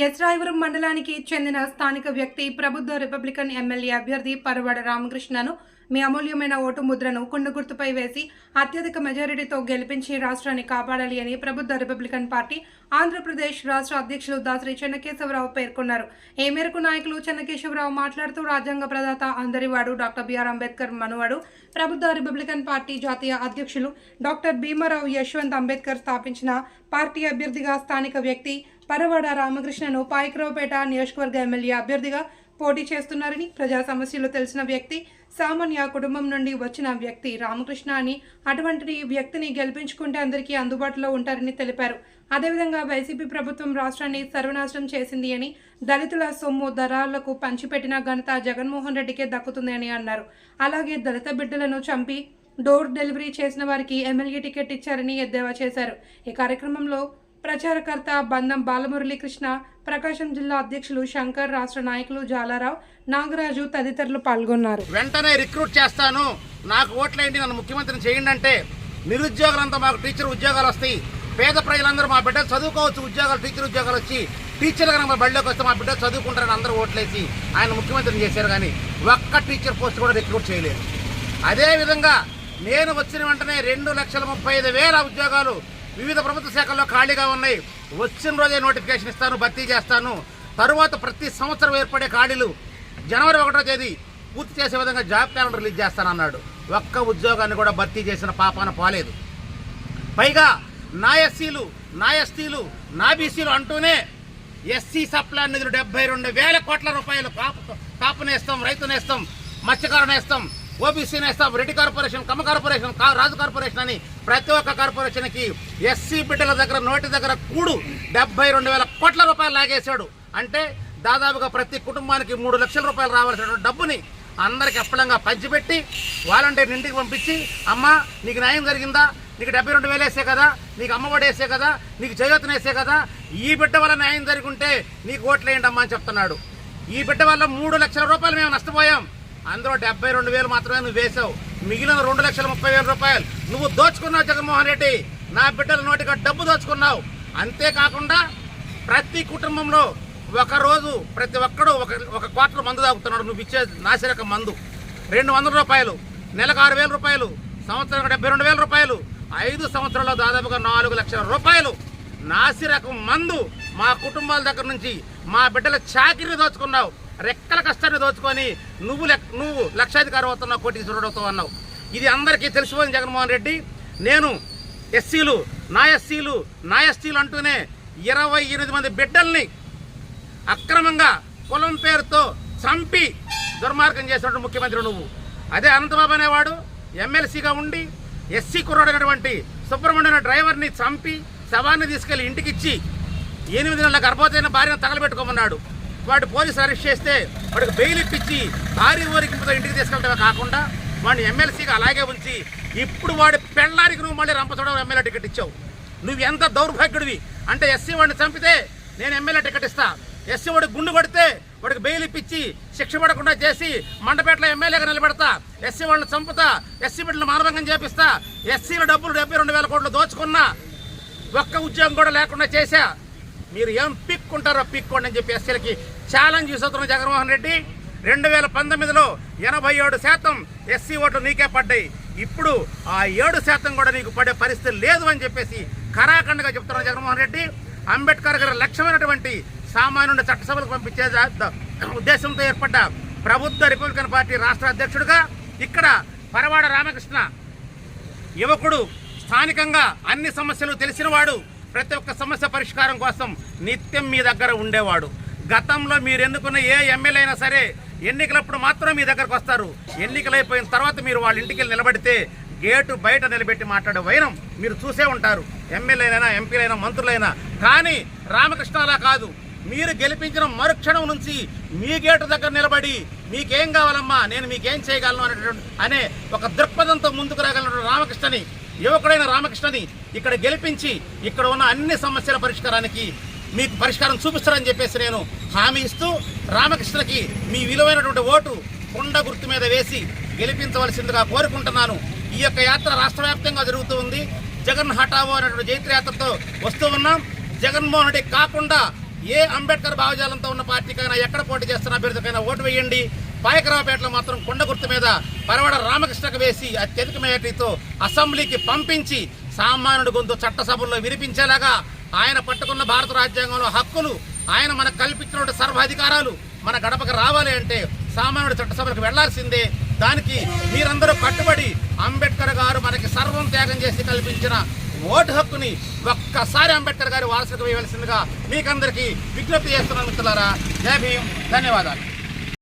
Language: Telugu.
యస్రాయవరం మండలానికి చెందిన స్థానిక వ్యక్తి ప్రభుత్వ రిపబ్లికన్ ఎమ్మెల్యే అభ్యర్థి పరవాడ రామకృష్ణను మీ అమూల్యమైన ఓటు ముద్రను కుండ గుర్తుపై వేసి అత్యధిక మెజారిటీతో గెలిపించి రాష్ట్రాన్ని కాపాడాలి అని ప్రభుత్వ రిపబ్లికన్ పార్టీ ఆంధ్రప్రదేశ్ రాష్ట్ర అధ్యక్షులు దాసరి చెన్నకేశవరావు పేర్కొన్నారు. ఈ మేరకు నాయకులు చెన్నకేశవరావు మాట్లాడుతూ రాజ్యాంగ ప్రదాత అందరివాడు డాక్టర్ బిఆర్ అంబేద్కర్ మనవాడు ప్రభుత్వ రిపబ్లికన్ పార్టీ జాతీయ అధ్యక్షులు డాక్టర్ భీమారావు యశ్వంత్ అంబేద్కర్ స్థాపించిన పార్టీ అభ్యర్థిగా స్థానిక వ్యక్తి పరవాడ రామకృష్ణను పాయకరావుపేట నియోజకవర్గ ఎమ్మెల్యే అభ్యర్థిగా పోటీ చేస్తున్నారని, ప్రజా సమస్యలు తెలిసిన వ్యక్తి, సామాన్య కుటుంబం నుండి వచ్చిన వ్యక్తి రామకృష్ణ అని, అటువంటి వ్యక్తిని గెలిపించుకుంటే అందరికీ అందుబాటులో ఉంటారని తెలిపారు. అదేవిధంగా వైసీపీ ప్రభుత్వం రాష్ట్రాన్ని సర్వనాశనం చేసింది అని, దళితుల సొమ్ము దళారులకు పంచిపెట్టిన ఘనత జగన్మోహన్ రెడ్డికే దక్కుతుంది అని అన్నారు. అలాగే దళిత బిడ్డలను చంపి డోర్ డెలివరీ చేసిన వారికి ఎమ్మెల్యే టికెట్ ఇచ్చారని ఎద్దేవా చేశారు. ఈ కార్యక్రమంలో ప్రచారకర్త బంధం బాలమురళీకృష్ణ, ప్రకాశం జిల్లా అధ్యక్షులు శంకర్, రాష్ట్ర నాయకులు జాలారావు, నాగరాజు తదితరులు పాల్గొన్నారు. వెంటనే రిక్రూట్ చేస్తాను, నాకు ఓట్లేండి, నన్ను ముఖ్యమంత్రిని చేయండి అంటే నిరుద్యోగులంతా మాకు టీచర్ ఉద్యోగాలు వస్తాయి, పేద ప్రజలందరూ మా బిడ్డలు చదువుకోవచ్చు, ఉద్యోగాలు టీచర్ ఉద్యోగాలు వచ్చి టీచర్లు కనుక మా బడిలోకి వస్తే మా బిడ్డలు చదువుకుంటారని అందరూ ఓట్లేసి ఆయన ముఖ్యమంత్రిని చేశారు. కానీ ఒక్క టీచర్ పోస్ట్ కూడా రిక్రూట్ చేయలేదు. అదేవిధంగా నేను వచ్చిన వెంటనే 2,35,000 ఉద్యోగాలు వివిధ ప్రభుత్వ శాఖల్లో ఖాళీగా ఉన్నాయి. వచ్చిన రోజే నోటిఫికేషన్ ఇస్తాను, భర్తీ చేస్తాను. తరువాత ప్రతి సంవత్సరం ఏర్పడే ఖాళీలు జనవరి 1వ తేదీ పూర్తి చేసే విధంగా జాబ్ క్యాలెండర్ రిలీజ్ చేస్తానన్నాడు. ఒక్క ఉద్యోగాన్ని కూడా భర్తీ చేసిన పాపాన పోలేదు. పైగా నా ఎస్సీలు, నా ఎస్టీలు, నా బీసీలు అంటూనే ఎస్సీ సప్లా నిధులు 72,000 కోట్ల రూపాయలు కాపు నేస్తాం, రైతు నేస్తాం, మత్స్యకారు నేస్తాం, ఓబీసీ నేస్తాం, రెడ్డి కార్పొరేషన్, కమ్మ కార్పొరేషన్, రాజు కార్పొరేషన్ అని ప్రతి ఒక్క కార్పొరేషన్కి ఎస్సీ బిడ్డల దగ్గర నోటి దగ్గర కూడు 72,000 కోట్ల రూపాయలు లాగేశాడు. అంటే దాదాపుగా ప్రతి కుటుంబానికి 3 లక్షల రూపాయలు రావాల్సిన డబ్బుని అందరికి అప్పలంగా పంచిపెట్టి వాలంటీర్ని ఇంటికి పంపించి, అమ్మ నీకు న్యాయం జరిగిందా, నీకు 72,000 వేసే కదా, నీకు అమ్మఒడి వేసే కదా, నీకు చేయూతను వేసే కదా, ఈ బిడ్డ వల్ల న్యాయం జరుగుంటే నీకు ఓట్లేయండి అమ్మా అని చెప్తున్నాడు. ఈ బిడ్డ వల్ల 3 లక్షల రూపాయలు మేము నష్టపోయాం. అందులో 72,000 మాత్రమే నువ్వు వేసావు. మిగిలిన 2,30,000 రూపాయలు నువ్వు దోచుకున్నావు జగన్మోహన్ రెడ్డి. నా బిడ్డల నోటిగా డబ్బు దోచుకున్నావు. అంతేకాకుండా ప్రతి కుటుంబంలో ఒకరోజు ప్రతి ఒక్కడు ఒక క్వార్టర్ మందు తాగుతున్నాడు. నువ్వు ఇచ్చే నాసిరకం మందు 200 రూపాయలు, నెలకు 6,000 రూపాయలు, సంవత్సరానికి 72,000 రూపాయలు, 5 సంవత్సరాల్లో దాదాపుగా 4 లక్షల రూపాయలు నాసిరకం మందు మా కుటుంబాల దగ్గర నుంచి మా బిడ్డల చాకిరి దోచుకున్నావు. రెక్కల కష్టాన్ని దోచుకొని నువ్వు లక్షాధికారం అవుతున్నావు, కోటీశ్వరుడు అవుతావు అన్నావు. ఇది అందరికీ తెలిసిపోయింది జగన్మోహన్ రెడ్డి. నేను ఎస్సీలు, నా ఎస్టీలు అంటూనే 28 మంది బిడ్డల్ని అక్రమంగా కులం పేరుతో చంపి దుర్మార్గం చేసినటువంటి ముఖ్యమంత్రి నువ్వు. అదే అనంతబాబు అనేవాడు ఎమ్మెల్సీగా ఉండి ఎస్సీ కుర్రాడైనటువంటి సుబ్రహ్మణ్యం డ్రైవర్ని చంపి శవాన్ని తీసుకెళ్లి ఇంటికిచ్చి 8 నెలల గర్భవతైన భార్యను తగలబెట్టుకోమన్నాడు. వాడు పోలీసు అరెస్ట్ చేస్తే వాడికి బెయిల్ ఇప్పించి భారీ ఊరికింపుతో ఇంటికి తీసుకెళ్ళడమే కాకుండా వాడిని ఎమ్మెల్సీగా అలాగే ఉంచి ఇప్పుడు వాడి పెళ్ళానికి నువ్వు మళ్ళీ రంపచోడవరం ఎమ్మెల్యే టికెట్ ఇచ్చావు. నువ్వు ఎంత దౌర్భాగ్యుడివి అంటే, ఎస్సీ వాడిని చంపితే నేను ఎమ్మెల్యే టికెట్ ఇస్తా, ఎస్సీ వాడికి గుండు కొడితే వాడికి బెయిల్ ఇప్పించి శిక్ష పడకుండా చేసి మండపేటలో ఎమ్మెల్యేగా నిలబెడతా, ఎస్సీ వాళ్ళని చంపుతా, ఎస్సీ బిడ్డలు మానభంగం చేపిస్తా, ఎస్సీల డబ్బులు 72,000 కోట్లు దోచుకున్నా, ఒక్క ఉద్యోగం కూడా లేకుండా చేశా. మీరు ఏం పిక్కుంటారో పిక్కోండి అని చెప్పి ఎస్సీలకి ఛాలెంజ్ చేస్తున్న జగన్మోహన్ రెడ్డి. 2019లో 87% ఎస్సీ ఓట్లు నీకే పడ్డాయి. ఇప్పుడు ఆ 7% కూడా నీకు పడే పరిస్థితి లేదు అని చెప్పేసి ఖరాఖండగా చెప్తున్నారు జగన్మోహన్ రెడ్డి. అంబేద్కర్ గారి లక్ష్యమైనటువంటి సామాన్యుడిని చట్టసభలకు పంపించే ఉద్దేశంతో ఏర్పడ్డ ప్రభుత్వ రిపబ్లికన్ పార్టీ రాష్ట్ర అధ్యక్షుడిగా ఇక్కడ పరవాడ రామకృష్ణ యువకుడు, స్థానికంగా అన్ని సమస్యలు తెలిసినవాడు, ప్రతి ఒక్క సమస్య పరిష్కారం కోసం నిత్యం మీ దగ్గర ఉండేవాడు. గతంలో మీరు ఎన్నుకున్న ఏ ఎమ్మెల్యే అయినా సరే ఎన్నికలప్పుడు మాత్రం మీ దగ్గరకు వస్తారు. ఎన్నికలు అయిపోయిన తర్వాత మీరు వాళ్ళ ఇంటికి నిలబడితే గేటు బయట నిలబెట్టి మాట్లాడే వైరం మీరు చూసే ఉంటారు, ఎమ్మెల్యేలైనా, ఎంపీలైనా, మంత్రులైనా. కానీ రామకృష్ణ అలా కాదు. మీరు గెలిపించిన మరుక్షణం నుంచి మీ గేటు దగ్గర నిలబడి మీకేం కావాలమ్మా, నేను మీకేం చేయగలను అనే ఒక దృక్పథంతో ముందుకు రాగలను రామకృష్ణని, యువకుడైన రామకృష్ణని ఇక్కడ గెలిపించి ఇక్కడ ఉన్న అన్ని సమస్యల పరిష్కారానికి మీకు పరిష్కారం చూపిస్తారని చెప్పేసి నేను హామీ ఇస్తూ రామకృష్ణకి మీ విలువైనటువంటి ఓటు కొండ గుర్తు మీద వేసి గెలిపించవలసిందిగా కోరుకుంటున్నాను. ఈ యొక్క యాత్ర రాష్ట్ర వ్యాప్తంగా జరుగుతూ ఉంది. జగన్ హఠావో అనేటువంటి జైత్ర యాత్రతో వస్తూ ఉన్నాం. జగన్మోహన్ రెడ్డి కాకుండా ఏ అంబేద్కర్ భావజాలంతో ఉన్న పార్టీకైనా ఎక్కడ పోటీ చేస్తున్న అభ్యర్థికైనా ఓటు వేయండి. పాయకరావుపేటలో మాత్రం కొండ గుర్తు మీద పరవడ రామకృష్ణకు వేసి అత్యధిక మెజార్టీతో అసెంబ్లీకి పంపించి సామాన్యుడి గొంతు చట్టసభల్లో వినిపించేలాగా ఆయన పట్టుకున్న భారత రాజ్యాంగంలో హక్కులు, ఆయన మనకు కల్పించినటువంటి సర్వాధికారాలు మన గడపకు రావాలి అంటే సామాన్యుడి చట్టసభలకు వెళ్లాల్సిందే. దానికి మీరందరూ కట్టుబడి అంబేద్కర్ గారు మనకి సర్వం త్యాగం చేసి కల్పించిన ఓటు హక్కుని ఒక్కసారి అంబేద్కర్ గారి వారసులకు వేయవలసిందిగా మీకందరికీ విజ్ఞప్తి చేస్తున్నాను మిత్రులారా. జై భీమ్, ధన్యవాదాలు.